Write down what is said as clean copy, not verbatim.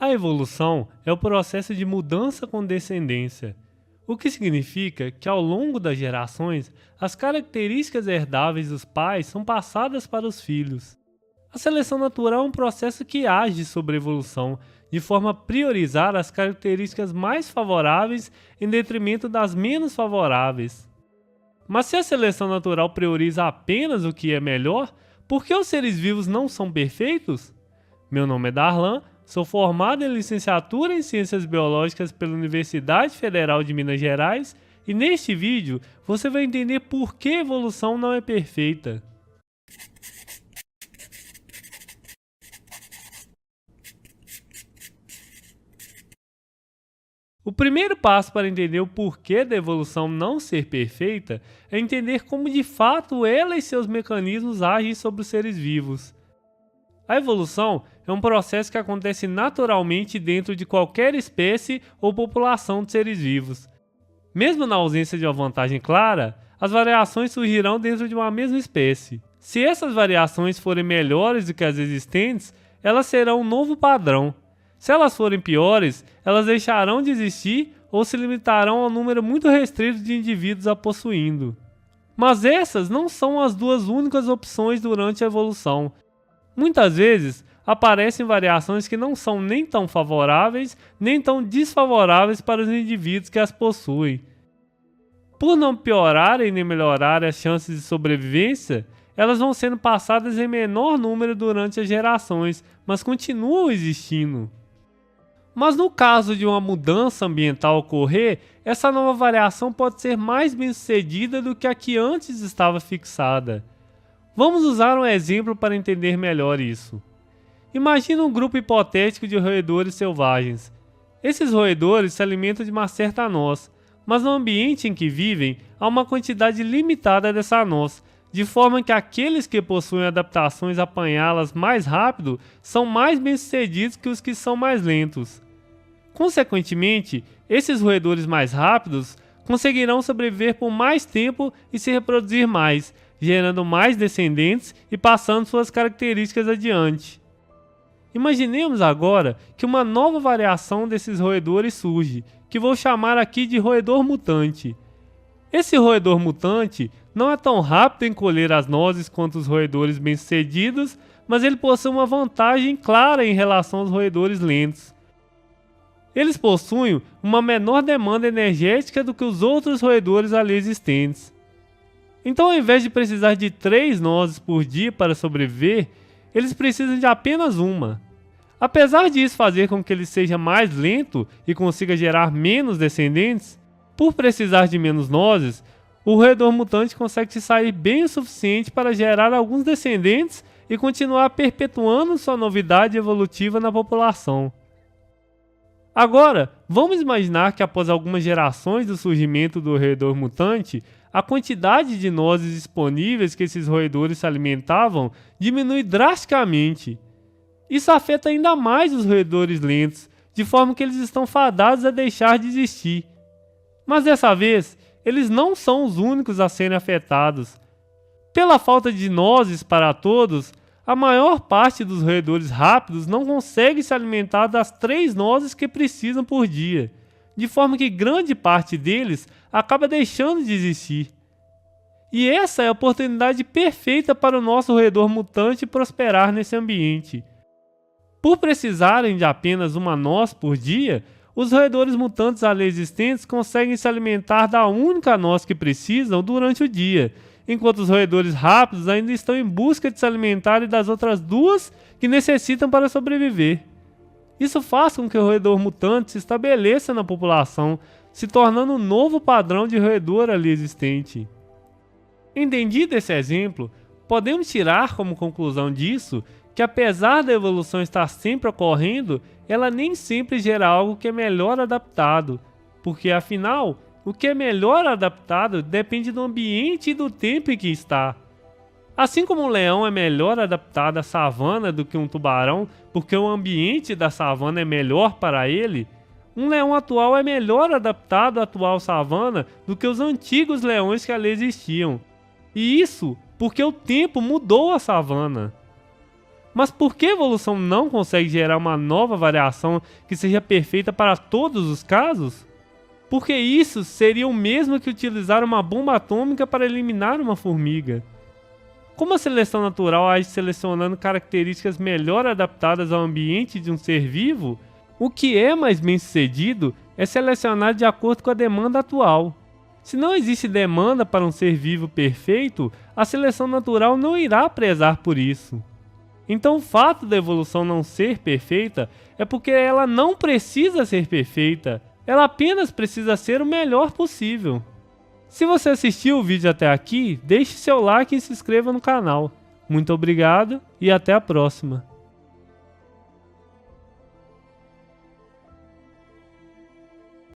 A evolução é o processo de mudança com descendência, o que significa que ao longo das gerações, as características herdáveis dos pais são passadas para os filhos. A seleção natural é um processo que age sobre a evolução, de forma a priorizar as características mais favoráveis em detrimento das menos favoráveis. Mas se a seleção natural prioriza apenas o que é melhor, por que os seres vivos não são perfeitos? Meu nome é Darlan, sou formado em licenciatura em Ciências Biológicas pela Universidade Federal de Minas Gerais e neste vídeo você vai entender por que a evolução não é perfeita. O primeiro passo para entender o porquê da evolução não ser perfeita é entender como de fato ela e seus mecanismos agem sobre os seres vivos. A evolução é um processo que acontece naturalmente dentro de qualquer espécie ou população de seres vivos. Mesmo na ausência de uma vantagem clara, as variações surgirão dentro de uma mesma espécie. Se essas variações forem melhores do que as existentes, elas serão um novo padrão. Se elas forem piores, elas deixarão de existir ou se limitarão ao número muito restrito de indivíduos a possuindo. Mas essas não são as duas únicas opções durante a evolução. Muitas vezes, aparecem variações que não são nem tão favoráveis, nem tão desfavoráveis para os indivíduos que as possuem. Por não piorarem nem melhorarem as chances de sobrevivência, elas vão sendo passadas em menor número durante as gerações, mas continuam existindo. Mas no caso de uma mudança ambiental ocorrer, essa nova variação pode ser mais bem-sucedida do que a que antes estava fixada. Vamos usar um exemplo para entender melhor isso. Imagine um grupo hipotético de roedores selvagens. Esses roedores se alimentam de uma certa noz, mas no ambiente em que vivem há uma quantidade limitada dessa noz, de forma que aqueles que possuem adaptações a apanhá-las mais rápido são mais bem-sucedidos que os que são mais lentos. Consequentemente, esses roedores mais rápidos conseguirão sobreviver por mais tempo e se reproduzir mais, gerando mais descendentes e passando suas características adiante. Imaginemos agora que uma nova variação desses roedores surge, que vou chamar aqui de roedor mutante. Esse roedor mutante não é tão rápido em colher as nozes quanto os roedores bem-sucedidos, mas ele possui uma vantagem clara em relação aos roedores lentos. Eles possuem uma menor demanda energética do que os outros roedores ali existentes. Então, ao invés de precisar de 3 nozes por dia para sobreviver, eles precisam de apenas uma. Apesar disso fazer com que ele seja mais lento e consiga gerar menos descendentes, por precisar de menos nozes, o roedor mutante consegue se sair bem o suficiente para gerar alguns descendentes e continuar perpetuando sua novidade evolutiva na população. Agora, vamos imaginar que após algumas gerações do surgimento do roedor mutante, a quantidade de nozes disponíveis que esses roedores se alimentavam diminui drasticamente. Isso afeta ainda mais os roedores lentos, de forma que eles estão fadados a deixar de existir. Mas dessa vez, eles não são os únicos a serem afetados. Pela falta de nozes para todos, a maior parte dos roedores rápidos não consegue se alimentar das 3 nozes que precisam por dia, de forma que grande parte deles acaba deixando de existir. E essa é a oportunidade perfeita para o nosso roedor mutante prosperar nesse ambiente. Por precisarem de apenas uma noz por dia, os roedores mutantes ali existentes conseguem se alimentar da única noz que precisam durante o dia, enquanto os roedores rápidos ainda estão em busca de se alimentarem das outras 2 que necessitam para sobreviver. Isso faz com que o roedor mutante se estabeleça na população, se tornando um novo padrão de roedor ali existente. Entendido esse exemplo, podemos tirar como conclusão disso que apesar da evolução estar sempre ocorrendo, ela nem sempre gera algo que é melhor adaptado, porque afinal, o que é melhor adaptado depende do ambiente e do tempo em que está. Assim como um leão é melhor adaptado à savana do que um tubarão, porque o ambiente da savana é melhor para ele, um leão atual é melhor adaptado à atual savana do que os antigos leões que ali existiam. E isso porque o tempo mudou a savana. Mas por que a evolução não consegue gerar uma nova variação que seja perfeita para todos os casos? Porque isso seria o mesmo que utilizar uma bomba atômica para eliminar uma formiga. Como a seleção natural age selecionando características melhor adaptadas ao ambiente de um ser vivo, o que é mais bem-sucedido é selecionar de acordo com a demanda atual. Se não existe demanda para um ser vivo perfeito, a seleção natural não irá prezar por isso. Então o fato da evolução não ser perfeita é porque ela não precisa ser perfeita, ela apenas precisa ser o melhor possível. Se você assistiu o vídeo até aqui, deixe seu like e se inscreva no canal. Muito obrigado e até a próxima.